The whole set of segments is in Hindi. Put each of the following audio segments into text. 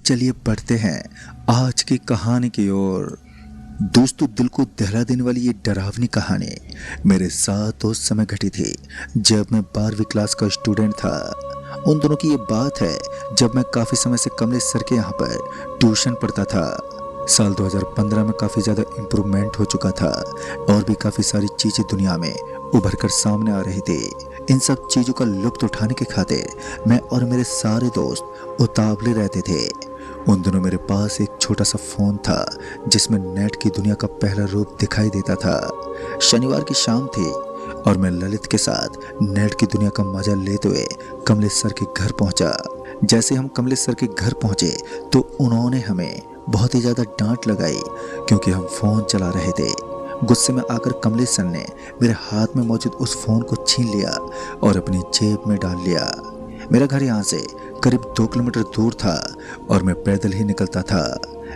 चलिए बढ़ते हैं आज की कहानी की ओर। दोस्तों, दिल को दहला देने वाली ये डरावनी कहानी मेरे साथ उस समय घटी थी जब मैं 12वीं क्लास का स्टूडेंट था। उन दोनों की ये बात है जब मैं काफ़ी समय से कमलेश सर के यहाँ पर ट्यूशन पढ़ता था। साल 2015 में काफ़ी ज़्यादा इम्प्रूवमेंट हो चुका था और भी काफ़ी सारी चीज़ें दुनिया में उभर कर सामने आ रही थी। इन सब चीज़ों का लुत्फ उठाने के खातिर मैं और मेरे सारे दोस्त उतावले रहते थे। उन दिनों मेरे पास एक छोटा सा फ़ोन था जिसमें नेट की दुनिया का पहला रूप दिखाई देता था। शनिवार की शाम थी और मैं ललित के साथ नेट की दुनिया का मजा लेते हुए कमलेश सर के घर पहुंचा। जैसे हम कमलेश सर के घर पहुंचे तो उन्होंने हमें बहुत ही ज़्यादा डांट लगाई क्योंकि हम फ़ोन चला रहे थे। गुस्से में आकर कमलेश सर ने मेरे हाथ में मौजूद उस फ़ोन को छीन लिया और अपनी जेब में डाल लिया। मेरा घर यहाँ से करीब 2 किलोमीटर दूर था और मैं पैदल ही निकलता था।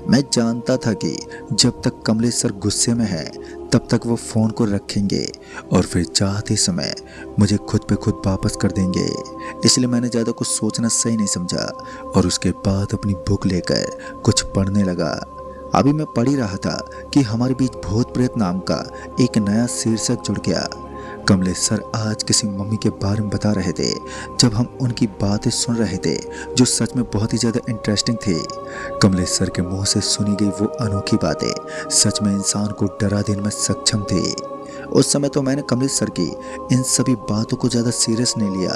मैं जानता था कि जब तक कमलेश सर गुस्से में है तब तक वो फ़ोन को रखेंगे और फिर चाहते समय मुझे खुद पे खुद वापस कर देंगे। इसलिए मैंने ज़्यादा कुछ सोचना सही नहीं समझा और उसके बाद अपनी बुक लेकर कुछ पढ़ने लगा। अभी मैं पढ़ ही रहा था कि हमारे बीच भूत प्रेत नाम का एक नया शीर्षक जुड़ गया। कमलेश सर आज किसी मम्मी के बारे में बता रहे थे। जब हम उनकी बातें सुन रहे थे जो सच में बहुत ही ज़्यादा इंटरेस्टिंग थी। कमलेश सर के मुंह से सुनी गई वो अनोखी बातें सच में इंसान को डरा देने में सक्षम थी। उस समय तो मैंने कमलेश सर की इन सभी बातों को ज़्यादा सीरियस नहीं लिया,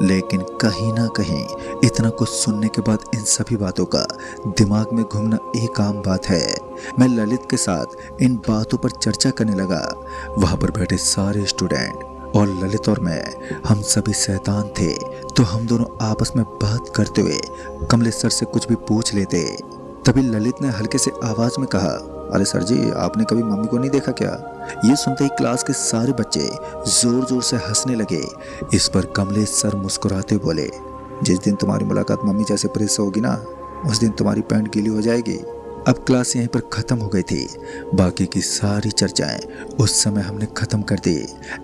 लेकिन कहीं ना कहीं इतना कुछ सुनने के बाद इन सभी बातों का दिमाग में घूमना एक आम बात है। मैं ललित के साथ इन बातों पर चर्चा करने लगा। वहाँ पर बैठे सारे स्टूडेंट और ललित और मैं, हम सभी शैतान थे, तो हम दोनों आपस में बात करते हुए कमलेश सर से कुछ भी पूछ लेते। तभी ललित ने हल्के से आवाज़ में कहा, अरे सर जी, आपने कभी मम्मी को नहीं देखा क्या? ये सुनते ही क्लास के सारे बच्चे जोर जोर से हंसने लगे। इस पर कमलेश सर मुस्कुराते बोले, जिस दिन तुम्हारी मुलाकात मम्मी जैसे प्रेस से होगी ना, उस दिन तुम्हारी पैंट गीली हो जाएगी। अब क्लास यहीं पर ख़त्म हो गई थी। बाकी की सारी चर्चाएं उस समय हमने ख़त्म कर दी,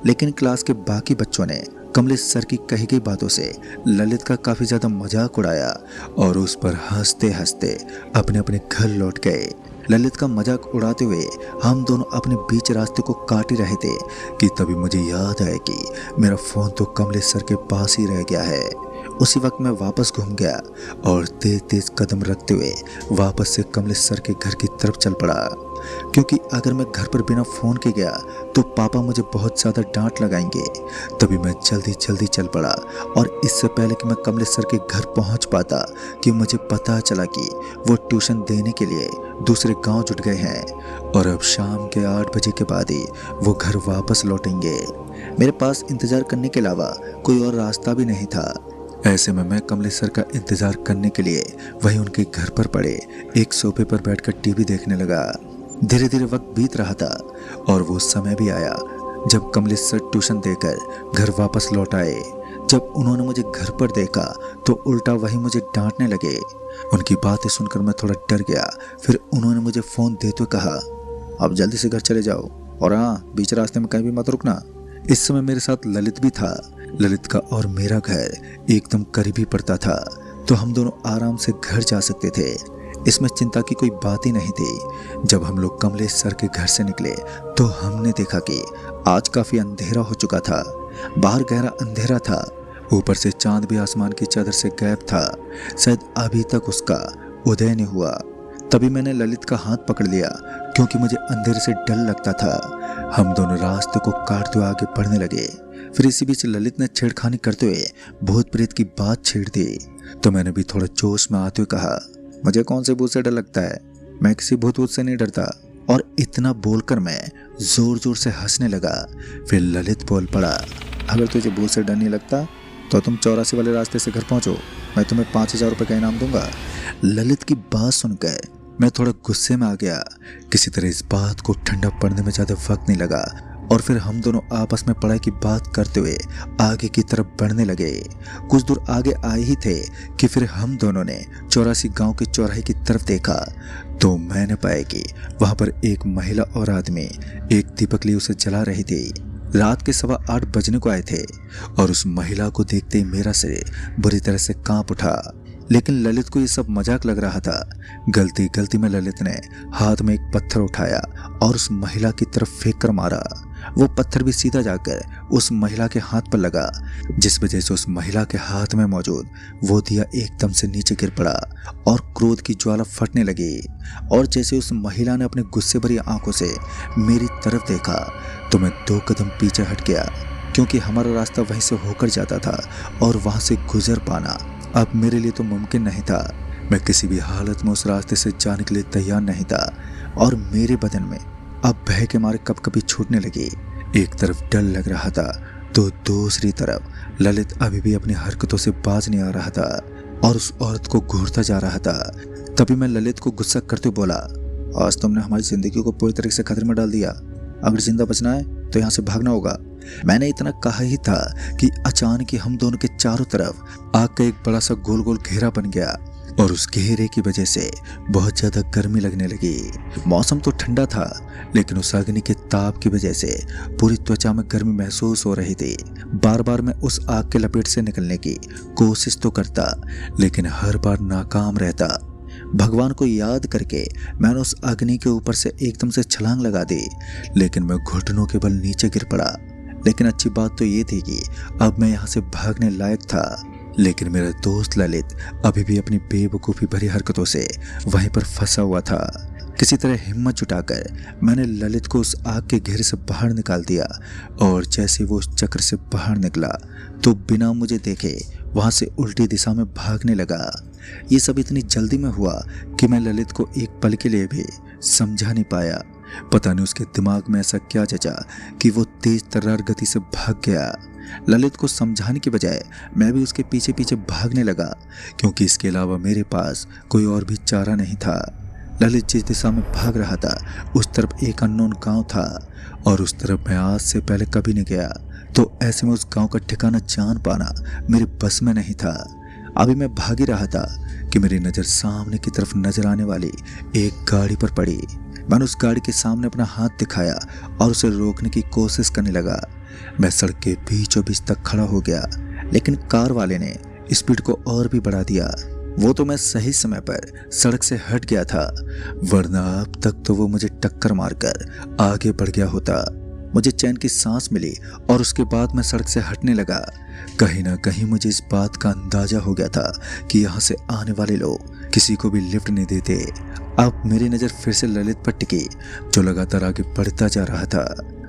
लेकिन क्लास के बाकी बच्चों ने कमलेश सर की कही गई बातों से ललित का काफ़ी ज़्यादा मजाक उड़ाया और उस पर हंसते हंसते अपने अपने घर लौट गए। ललित का मजाक उड़ाते हुए हम दोनों अपने बीच रास्ते को काट ही रहे थे कि तभी मुझे याद आया कि मेरा फ़ोन तो कमलेश सर के पास ही रह गया है। उसी वक्त मैं वापस घूम गया और तेज तेज कदम रखते हुए वापस से कमलेश सर के घर की तरफ चल पड़ा, क्योंकि अगर मैं घर पर बिना फ़ोन के गया तो पापा मुझे बहुत ज़्यादा डांट लगाएंगे। तभी मैं जल्दी जल्दी चल पड़ा और इससे पहले कि मैं कमलेश सर के घर पहुंच पाता कि मुझे पता चला कि वो ट्यूशन देने के लिए दूसरे गांव जुट गए हैं और अब शाम के 8 बजे के बाद ही वो घर वापस लौटेंगे। मेरे पास इंतज़ार करने के अलावा कोई और रास्ता भी नहीं था। ऐसे में मैं कमलेश सर का इंतज़ार करने के लिए वहीं उनके घर पर पड़े एक सोफे पर बैठकर टीवी देखने लगा। धीरे धीरे वक्त बीत रहा था और वो समय भी आया जब कमलेश सर ट्यूशन देकर घर वापस लौट आए। जब उन्होंने मुझे घर पर देखा तो उल्टा वही मुझे डांटने लगे। उनकी बातें सुनकर मैं थोड़ा डर गया। फिर उन्होंने मुझे फ़ोन देते हुए कहा, अब जल्दी से घर चले जाओ और हाँ, बीच रास्ते में कहीं भी मत रुकना। इस समय मेरे साथ ललित भी था। ललित का और मेरा घर एकदम करीबी पड़ता था, तो हम दोनों आराम से घर जा सकते थे। इसमें चिंता की कोई बात ही नहीं थी। जब हम लोग कमलेश सर के घर से निकले तो हमने देखा कि आज काफ़ी अंधेरा हो चुका था। बाहर गहरा अंधेरा था, ऊपर से चांद भी आसमान की चादर से गायब था। शायद अभी तक उसका उदय नहीं हुआ। तभी मैंने ललित का हाथ पकड़ लिया क्योंकि मुझे अंधेरे से डर लगता था। हम दोनों रास्ते को काटते हुए आगे बढ़ने लगे। फिर इसी बीच ललित ने छेड़खानी करते हुए भूत प्रेत की बात छेड़ दी, तो मैंने भी थोड़ा जोश में आते हुए कहा, मुझे कौन से भूत से डर लगता है, मैं किसी भूत वूत से नहीं डरता। और इतना बोलकर मैं जोर जोर से हंसने लगा। फिर ललित बोल पड़ा, अगर तुझे भूत से डर नहीं लगता तो तुम 84 वाले रास्ते से घर पहुंचो, मैं तुम्हें 5000 रुपये का इनाम दूंगा। ललित की बात सुनकर मैं थोड़ा गुस्से में आ गया। किसी तरह इस बात को ठंडा पड़ने में ज़्यादा वक्त नहीं लगा और फिर हम दोनों आपस में पढ़ाई की बात करते हुए आगे की तरफ बढ़ने लगे। कुछ दूर आगे आए ही थे कि फिर हम दोनों ने 84 गांव के चौराहे की तरफ देखा तो मैंने पाया कि वहां पर एक महिला और आदमी एक दीपक लिए उसे जला रही थी। रात के 8:15 बजने को आए थे और उस महिला को देखते ही मेरा सिर बुरी तरह से कांप उठा। लेकिन ललित को ये सब मजाक लग रहा था। गलती गलती में ललित ने हाथ में एक पत्थर उठाया और उस महिला की तरफ फेंक कर मारा। वो पत्थर भी सीधा जाकर उस महिला के हाथ पर लगा, जिस वजह से उस महिला के हाथ में मौजूद वो दिया एकदम से नीचे गिर पड़ा और क्रोध की ज्वाला फटने लगी। और जैसे उस महिला ने अपने गुस्से भरी आंखों से मेरी तरफ देखा तो मैं 2 कदम पीछे हट गया, क्योंकि हमारा रास्ता वहीं से होकर जाता था और वहां से गुजर पाना अब मेरे लिए तो मुमकिन नहीं था। मैं किसी भी हालत में उस रास्ते से जाने के लिए तैयार नहीं था और मेरे बदन में अब भय के मारे कपकपी छूटने लगी। एक तरफ डर लग रहा था तो दूसरी तरफ ललित अभी भी अपनी हरकतों से बाज नहीं आ रहा था और उस औरत को घूरता जा रहा था। तभी मैं ललित को गुस्सा करते बोला, आज तुमने हमारी जिंदगी को पूरी तरीके से खतरे में डाल दिया। अगर जिंदा बचना है तो यहाँ से भागना होगा। मैंने इतना कहा ही था कि अचानक ही हम दोनों के चारों तरफ आग का एक बड़ा सा गोल गोल घेरा बन गया और उस घेरे की वजह से बहुत ज्यादा गर्मी लगने लगी। मौसम तो ठंडा था, लेकिन उस अग्नि के ताप की वजह से पूरी त्वचा में गर्मी महसूस हो रही थी। बार बार मैं उस आग के लपेट से निकलने की कोशिश तो करता, लेकिन हर बार नाकाम रहता। भगवान को याद करके मैंने उस अग्नि के ऊपर से एकदम से छलांग लगा दी, लेकिन मैं घुटनों के बल नीचे गिर पड़ा। लेकिन अच्छी बात तो ये थी कि अब मैं यहाँ से भागने लायक था, लेकिन मेरा दोस्त ललित अभी भी अपनी बेवकूफ़ी भरी हरकतों से वहीं पर फंसा हुआ था। किसी तरह हिम्मत जुटाकर मैंने ललित को उस आग के घेरे से बाहर निकाल दिया और जैसे वो उस चक्र से बाहर निकला तो बिना मुझे देखे वहां से उल्टी दिशा में भागने लगा। ये सब इतनी जल्दी में हुआ कि मैं ललित को एक पल के लिए भी समझा नहीं पाया। पता नहीं उसके दिमाग में ऐसा क्या जचा कि वो तेज तर्रार गति से भाग गया। ललित को समझाने के बजाय मैं भी उसके पीछे पीछे भागने लगा, क्योंकि इसके अलावा मेरे पास कोई और भी चारा नहीं था। ललित जिस दिशा में भाग रहा था उस तरफ एक अननोन गांव था और उस तरफ मैं आज से पहले कभी नहीं गया, तो ऐसे में उस गांव का ठिकाना जान पाना मेरे बस में नहीं था। अभी मैं भाग ही रहा था कि मेरी नज़र सामने की तरफ नजर आने वाली एक गाड़ी पर पड़ी। मैंने उस गाड़ी के सामने अपना हाथ दिखाया और उसे रोकने की कोशिश करने लगा। मैं सड़क के बीचों बीच तक खड़ा हो गया, लेकिन कार वाले ने स्पीड को और भी बढ़ा दिया। वो तो मैं सही समय पर सड़क से हट गया था, वरना अब तक तो वो मुझे टक्कर मारकर आगे बढ़ गया होता। मुझे चैन की सांस मिली और उसके बाद मैं सड़क से हटने लगा। कहीं ना कहीं मुझे इस बात का अंदाजा हो गया था कि यहाँ से आने वाले लोग किसी को भी लिफ्ट नहीं देते। अब मेरी नज़र फिर से ललित पर टिकी, जो लगातार आगे बढ़ता जा रहा था।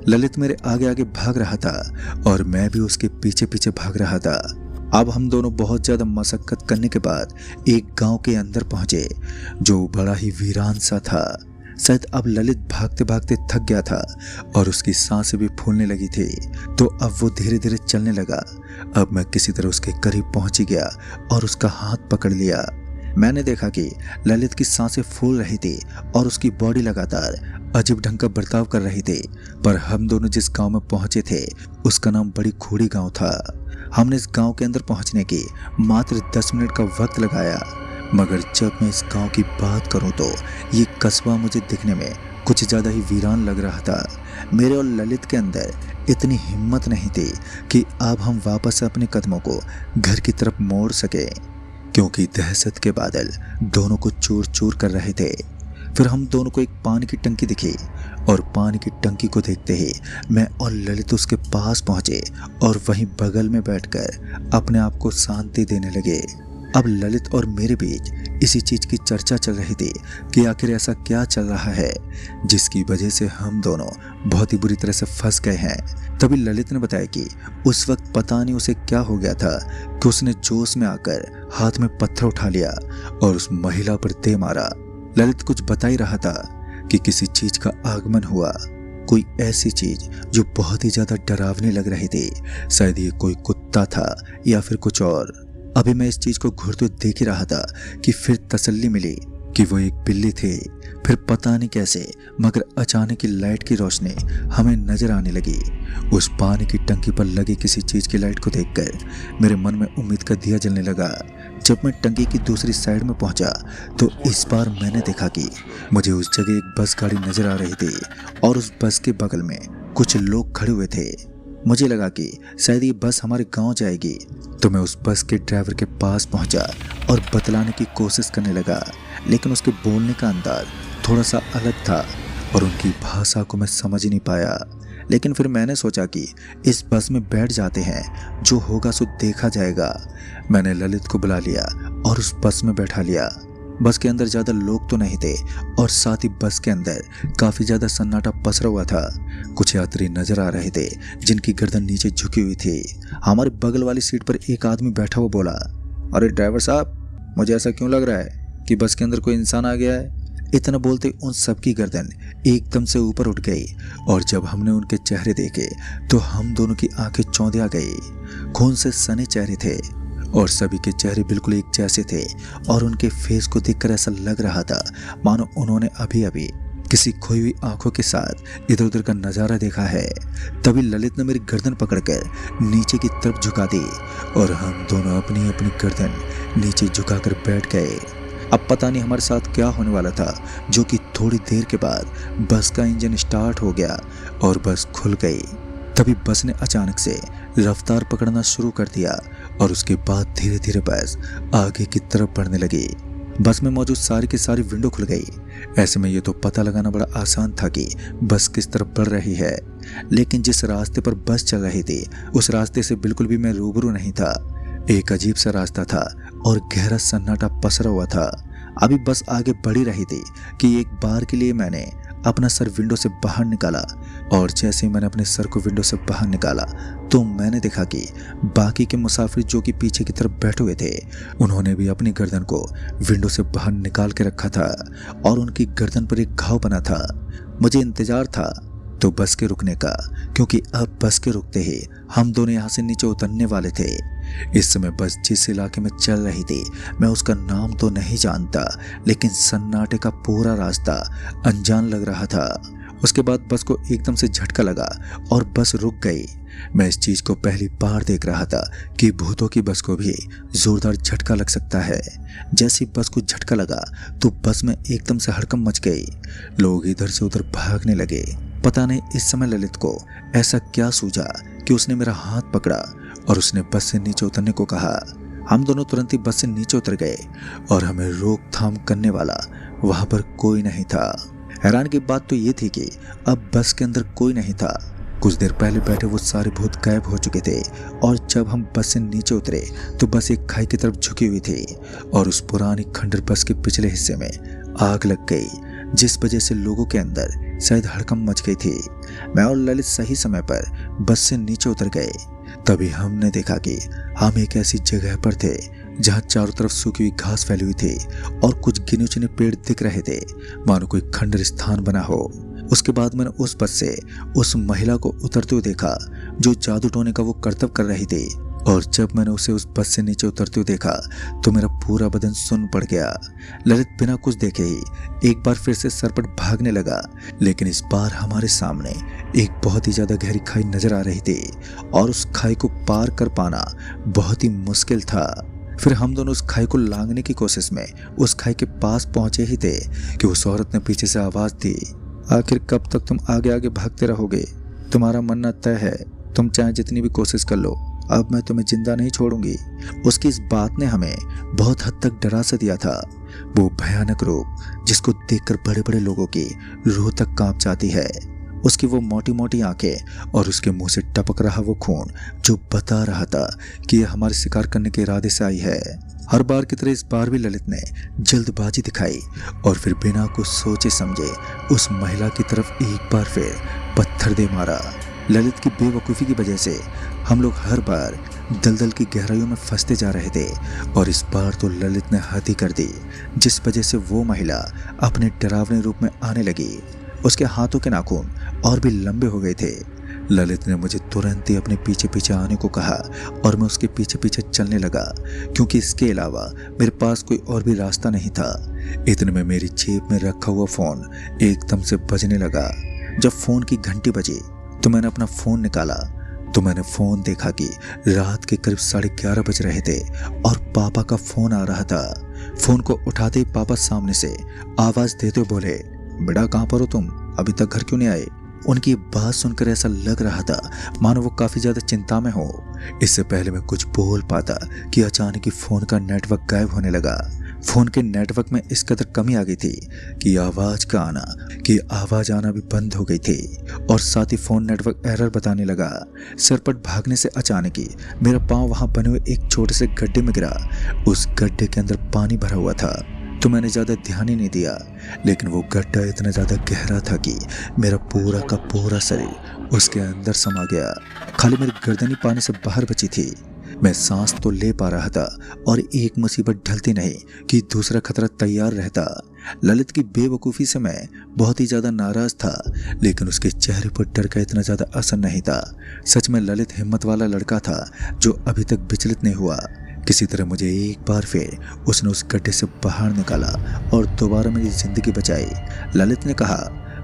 ललित मेरे आगे आगे भाग रहा था और मैं भी उसके पीछे पीछे भाग रहा था। अब हम दोनों बहुत ज़्यादा मशक्कत करने के बाद एक गांव के अंदर पहुंचे, जो बड़ा ही वीरान सा था। शायद अब ललित भागते भागते थक गया था और उसकी सांसें भी फूलने लगी थी, तो अब वो धीरे धीरे चलने लगा। अब मैं किसी तरह उसके करीब पहुंच गया और उसका हाथ पकड़ लिया। मैंने देखा कि ललित की सांसें फूल रही थी और उसकी बॉडी लगातार अजीब ढंग का बर्ताव कर रही थी। पर हम दोनों जिस गांव में पहुंचे थे उसका नाम बड़ी खोड़ी गांव था। हमने इस गांव के अंदर पहुंचने की मात्र 10 मिनट का वक्त लगाया, मगर जब मैं इस गांव की बात करूं तो ये कस्बा मुझे दिखने में कुछ ज़्यादा ही वीरान लग रहा था। मेरे और ललित के अंदर इतनी हिम्मत नहीं थी कि अब हम वापस अपने कदमों को घर की तरफ मोड़ सके, क्योंकि दहशत के बादल दोनों को चूर चूर कर रहे थे। फिर हम दोनों को एक पानी की टंकी दिखी और पानी की टंकी को देखते ही मैं और ललित उसके पास पहुंचे और वहीं बगल में बैठकर अपने आप को शांति देने लगे। अब ललित और मेरे बीच इसी चीज़ की चर्चा चल रही थी कि आखिर ऐसा क्या चल रहा है जिसकी वजह से हम दोनों बहुत ही बुरी तरह से फंस गए हैं। तभी ललित ने बताया कि उस वक्त पता नहीं उसे क्या हो गया था कि उसने जोश में आकर हाथ में पत्थर उठा लिया और उस महिला पर दे मारा। ललित कुछ बता ही रहा था कि किसी चीज़ का आगमन हुआ, कोई ऐसी चीज़ जो बहुत ही ज़्यादा डरावनी लग रही थी। शायद ये कोई कुत्ता था या फिर कुछ और। अभी मैं इस चीज़ को घूरते देख ही रहा था कि फिर तसल्ली मिली कि वो एक बिल्ली थी। फिर पता नहीं कैसे मगर अचानक की लाइट की रोशनी हमें नजर आने लगी। उस पानी की टंकी पर लगी किसी चीज़ की लाइट को देखकर मेरे मन में उम्मीद का दिया जलने लगा। जब मैं टंकी की दूसरी साइड में पहुंचा तो इस बार मैंने देखा कि मुझे उस जगह एक बस गाड़ी नजर आ रही थी और उस बस के बगल में कुछ लोग खड़े हुए थे। मुझे लगा कि शायद ये बस हमारे गांव जाएगी, तो मैं उस बस के ड्राइवर के पास पहुंचा और बतलाने की कोशिश करने लगा, लेकिन उसके बोलने का अंदाज थोड़ा सा अलग था और उनकी भाषा को मैं समझ नहीं पाया। लेकिन फिर मैंने सोचा कि इस बस में बैठ जाते हैं, जो होगा सो देखा जाएगा। मैंने ललित को बुला लिया और उस बस में बैठा लिया। बस के अंदर ज़्यादा लोग तो नहीं थे और साथ ही बस के अंदर काफ़ी ज़्यादा सन्नाटा पसरा हुआ था। कुछ यात्री नजर आ रहे थे जिनकी गर्दन नीचे झुकी हुई थी। हमारे बगल वाली सीट पर एक आदमी बैठा हुआ बोला, अरे ड्राइवर साहब, मुझे ऐसा क्यों लग रहा है कि बस के अंदर कोई इंसान आ गया है। इतना बोलते उन सबकी गर्दन एकदम से ऊपर उठ गई और जब हमने उनके चेहरे देखे तो हम दोनों की आंखें चौंधिया गई। खून से सने चेहरे थे और सभी के चेहरे बिल्कुल एक जैसे थे और उनके फेस को देखकर ऐसा लग रहा था मानो उन्होंने अभी अभी किसी खोई हुई आंखों के साथ इधर उधर का नज़ारा देखा है। तभी ललित ने मेरी गर्दन पकड़कर नीचे की तरफ झुका दी और हम दोनों अपनी अपनी गर्दन नीचे झुकाकर बैठ गए। अब पता नहीं हमारे साथ क्या होने वाला था, जो कि थोड़ी देर के बाद बस का इंजन स्टार्ट हो गया और बस खुल गई। तभी बस ने अचानक से रफ्तार पकड़ना शुरू कर दिया और उसके बाद धीरे धीरे बस आगे की तरफ बढ़ने लगी। बस में मौजूद सारी की सारी विंडो खुल गई। ऐसे में ये तो पता लगाना बड़ा आसान था कि बस किस तरफ बढ़ रही है, लेकिन जिस रास्ते पर बस चल रही थी उस रास्ते से बिल्कुल भी मैं रूबरू नहीं था। एक अजीब सा रास्ता था और गहरा सन्नाटा पसरा हुआ था। अभी बस आगे बढ़ी रही थी कि एक बार के लिए मैंने अपना सर विंडो से बाहर निकाला और जैसे ही मैंने अपने सर को विंडो से बाहर निकाला तो मैंने देखा कि बाकी के मुसाफिर जो कि पीछे की तरफ बैठे हुए थे, उन्होंने भी अपनी गर्दन को विंडो से बाहर निकाल के रखा था और उनकी गर्दन पर एक घाव बना था। मुझे इंतजार था तो बस के रुकने का, क्योंकि अब बस के रुकते ही हम दोनों यहाँ से नीचे उतरने वाले थे। इस समय बस जिस इलाके में चल रही थी मैं उसका नाम तो नहीं जानता, लेकिन सन्नाटे का पूरा रास्ता अनजान लग रहा था। उसके बाद बस को एकदम से झटका लगा और बस रुक गई। मैं इस चीज को पहली बार देख रहा था कि भूतों की बस को भी जोरदार झटका लग सकता है। जैसे बस को झटका लगा तो बस में एकदम से हड़कंप मच गई। लोग इधर से उधर भागने लगे। पता नहीं इस समय ललित को ऐसा क्या सूझा कि उसने मेरा हाथ पकड़ा और उसने बस से नीचे उतरने को कहा। हम दोनों तुरंत ही बस से नीचे उतर गए और हमें रोकथाम करने वाला वहां पर कोई नहीं था। हैरान की बात तो ये थी कि अब बस के अंदर कोई नहीं था। कुछ देर पहले बैठे वो सारे भूत गायब हो चुके थे और जब हम बस से नीचे उतरे तो बस एक खाई की तरफ झुकी हुई थी और उस पुरानी खंडर बस के पिछले हिस्से में आग लग गई, जिस वजह से लोगों के अंदर शायद हड़कंप मच गई थी। मैं और ललित सही समय पर बस से नीचे उतर गए। तभी हमने देखा कि हम एक ऐसी जगह पर थे जहां चारों तरफ सूखी हुई घास फैली हुई थी और कुछ गिने चुने पेड़ दिख रहे थे, मानो कोई खंडर स्थान बना हो। उसके बाद मैंने उस बस से उस महिला को उतरते हुए देखा जो जादू टोने का वो कर्तव्य कर रही थी, और जब मैंने उसे उस बस से नीचे उतरते हुए देखा तो मेरा पूरा बदन सुन्न पड़ गया। ललित बिना कुछ देखे ही एक बार फिर से सरपट भागने लगा, लेकिन इस बार हमारे सामने एक बहुत ही ज्यादा गहरी खाई नजर आ रही थी और उस खाई को पार कर पाना बहुत ही मुश्किल था। फिर हम दोनों उस खाई को लांघने की कोशिश में उस खाई के पास पहुंचे ही थे कि उस औरत ने पीछे से आवाज दी, आखिर कब तक तुम आगे आगे भागते रहोगे? तुम्हारा मरना तय है, तुम चाहे जितनी भी कोशिश कर लो, अब मैं तुम्हें जिंदा नहीं छोड़ूंगी। उसकी इस बात ने हमें बहुत हद तक डरा सा दिया था। वो भयानक रूप जिसको देखकर बड़े बड़े लोगों की रूह तक कांप जाती है, उसकी वो मोटी मोटी आंखें और उसके मुंह से टपक रहा वो खून जो बता रहा था कि यह हमारे शिकार करने के इरादे से आई है। हर बार की तरह इस बार भी ललित ने जल्दबाजी दिखाई और फिर बिना कुछ सोचे समझे उस महिला की तरफ एक बार फिर पत्थर दे मारा। ललित की बेवकूफ़ी की वजह से हम लोग हर बार दलदल की गहराइयों में फंसते जा रहे थे और इस बार तो ललित ने हद ही कर दी, जिस वजह से वो महिला अपने डरावने रूप में आने लगी। उसके हाथों के नाखून और भी लंबे हो गए थे। ललित ने मुझे तुरंत ही अपने पीछे पीछे आने को कहा और मैं उसके पीछे पीछे चलने लगा, क्योंकि इसके अलावा मेरे पास कोई और भी रास्ता नहीं था। इतने में मेरी जेब में रखा हुआ फ़ोन एकदम से बजने लगा। जब फ़ोन की घंटी बजी तो मैंने अपना फ़ोन निकाला तो मैंने फ़ोन देखा कि रात के करीब 11:30 बज रहे थे और पापा का फ़ोन आ रहा था। फ़ोन को उठाते ही पापा सामने से आवाज़ देते हुए बोले, बेटा कहाँ पर हो तुम? अभी तक घर क्यों नहीं आए? उनकी बात सुनकर ऐसा लग रहा था मानो वो काफी ज्यादा चिंता में हो। इससे पहले मैं कुछ बोल पाता कि अचानक ही फोन का नेटवर्क गायब होने लगा। फोन के नेटवर्क में इस कदर कमी आ गई थी कि आवाज आना भी बंद हो गई थी और साथ ही फोन नेटवर्क एरर बताने लगा। सरपट भागने से अचानक ही मेरा पांव वहां बने हुए एक छोटे से गड्ढे में गिरा। उस गड्ढे के अंदर पानी भरा हुआ था तो मैंने ज्यादा ध्यान ही नहीं दिया, लेकिन वो गड्ढा इतना ज्यादा गहरा था कि मेरा पूरा का पूरा शरीर उसके अंदर समा गया। खाली मेरी गर्दनी पानी से बाहर बची थी। मैं सांस तो ले पा रहा था और एक मुसीबत ढलती नहीं कि दूसरा खतरा तैयार रहता। ललित की बेवकूफ़ी से मैं बहुत ही ज़्यादा नाराज़ था, लेकिन उसके चेहरे पर डर का इतना ज़्यादा असर नहीं था। सच में ललित हिम्मत वाला लड़का था जो अभी तक विचलित नहीं हुआ। किसी तरह मुझे एक बार फिर उसने उस गड्ढे से बाहर निकाला और दोबारा मेरी जिंदगी बचाई। ललित ने कहा,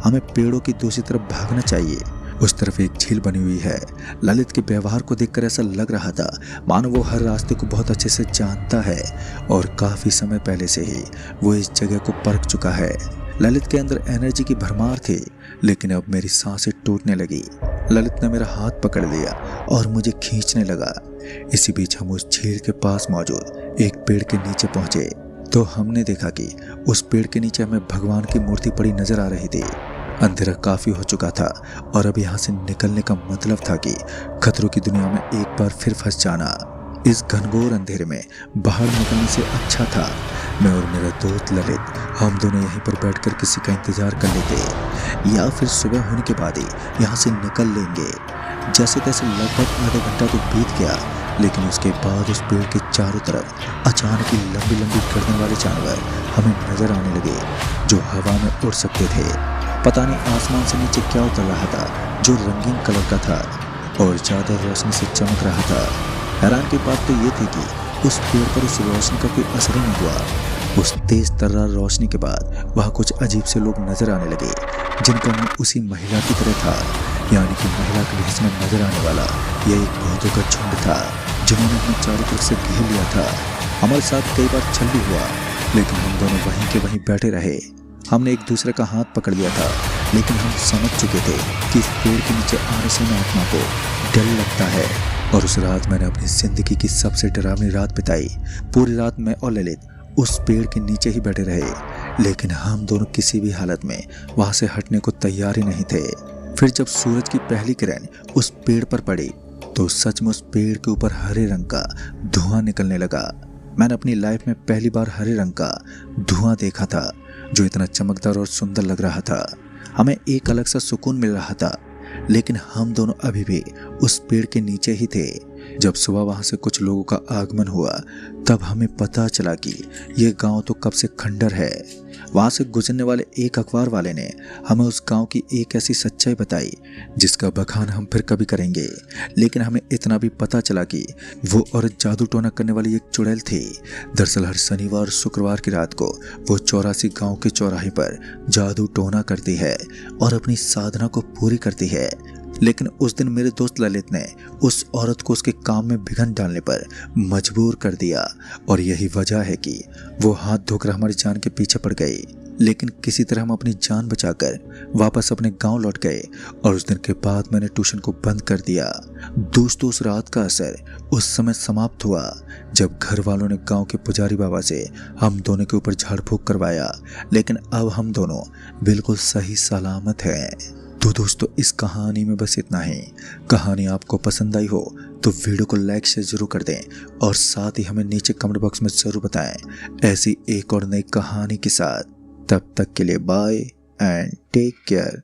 हमें पेड़ों की दूसरी तरफ भागना चाहिए, उस तरफ एक झील बनी हुई है। ललित के व्यवहार को देखकर ऐसा लग रहा था मानो वो हर रास्ते को बहुत अच्छे से जानता है और काफी समय पहले से ही वो इस जगह को परख चुका है। ललित के अंदर एनर्जी की भरमार थी, लेकिन अब मेरी सांसें टूटने लगी। ललित ने मेरा हाथ पकड़ लिया और मुझे खींचने लगा। इसी बीच हम उस झील के पास मौजूद एक पेड़ के नीचे पहुंचे तो हमने देखा कि उस पेड़ के नीचे हमें भगवान की मूर्ति पड़ी नजर आ रही थी। अंधेरा काफी हो चुका था और अब यहाँ से निकलने का मतलब था कि खतरों की दुनिया में एक बार फिर फंस जाना। इस घनघोर अंधेरे में बाहर निकलने से अच्छा था मैं और मेरा दोस्त ललित हम दोनों यहीं पर बैठकर किसी का इंतजार कर लेते या फिर सुबह होने के बाद ही यहाँ से निकल लेंगे। जैसे तैसे लगभग आधा घंटा तो बीत गया, लेकिन उसके बाद उस पेड़ के चारों तरफ अचानक ही लंबी लंबी गर्दन वाले जानवर हमें नजर आने लगे जो हवा में उड़ सकते थे। पता नहीं आसमान से नीचे क्या उतर रहा था जो रंगीन कलर का था और ज्यादा रोशनी से चमक रहा था। हैरान की बात तो ये थी कि उस पेड़ पर उस रोशनी का कोई असर ही नहीं हुआ। उस तेज तर्रार रोशनी के बाद वहाँ कुछ अजीब से लोग नजर आने लगे जिनका मुंह उसी महिला की तरह था, यानी कि महिला के भेष में नजर आने वाला यह एक भूतों का झुंड था जिन्होंने हमें चारों तरफ से घेर लिया था। हमारे साथ कई बार छल भी हुआ, लेकिन हम दोनों वहीं के वहीं बैठे रहे। हमने एक दूसरे का हाथ पकड़ लिया था, लेकिन हम समझ चुके थे कि इस पेड़ के नीचे आने से ना आत्मा को डर लगता है। और उस रात मैंने अपनी जिंदगी की सबसे डरावनी रात बिताई। पूरी रात मैं और ललित उस पेड़ के नीचे ही बैठे रहे, लेकिन हम दोनों किसी भी हालत में वहां से हटने को तैयार ही नहीं थे। फिर जब सूरज की पहली किरण उस पेड़ पर पड़ी तो सच में उस पेड़ के ऊपर हरे रंग का धुआं निकलने लगा। मैंने अपनी लाइफ में पहली बार हरे रंग का धुआं देखा था जो इतना चमकदार और सुंदर लग रहा था। हमें एक अलग सा सुकून मिल रहा था, लेकिन हम दोनों अभी भी उस पेड़ के नीचे ही थे। जब सुबह वहां से कुछ लोगों का आगमन हुआ तब हमें पता चला कि यह गांव तो कब से खंडर है। वहां से गुजरने वाले एक अखबार वाले ने हमें उस गांव की एक ऐसी सच्चाई बताई जिसका बखान हम फिर कभी करेंगे, लेकिन हमें इतना भी पता चला कि वो औरत जादू टोना करने वाली एक चुड़ैल थी। दरअसल हर शनिवार और शुक्रवार की रात को वो 84 गांव के चौराहे पर जादू टोना करती है और अपनी साधना को पूरी करती है। लेकिन उस दिन मेरे दोस्त ललित ने उस औरत को उसके काम में विघन डालने पर मजबूर कर दिया और यही वजह है कि वो हाथ धोकर हमारी जान के पीछे पड़ गई। लेकिन किसी तरह हम अपनी जान बचाकर वापस अपने गांव लौट गए और उस दिन के बाद मैंने ट्यूशन को बंद कर दिया। दोस्तों, उस रात का असर उस समय समाप्त हुआ जब घर वालों ने गांव के पुजारी बाबा से हम दोनों के ऊपर झाड़ फूंक करवाया, लेकिन अब हम दोनों बिल्कुल सही सलामत हैं। तो दोस्तों, इस कहानी में बस इतना ही। कहानी आपको पसंद आई हो तो वीडियो को लाइक शेयर जरूर कर दें और साथ ही हमें नीचे कमेंट बॉक्स में जरूर बताएं ऐसी एक और नई कहानी के साथ। तब तक के लिए बाय एंड टेक केयर।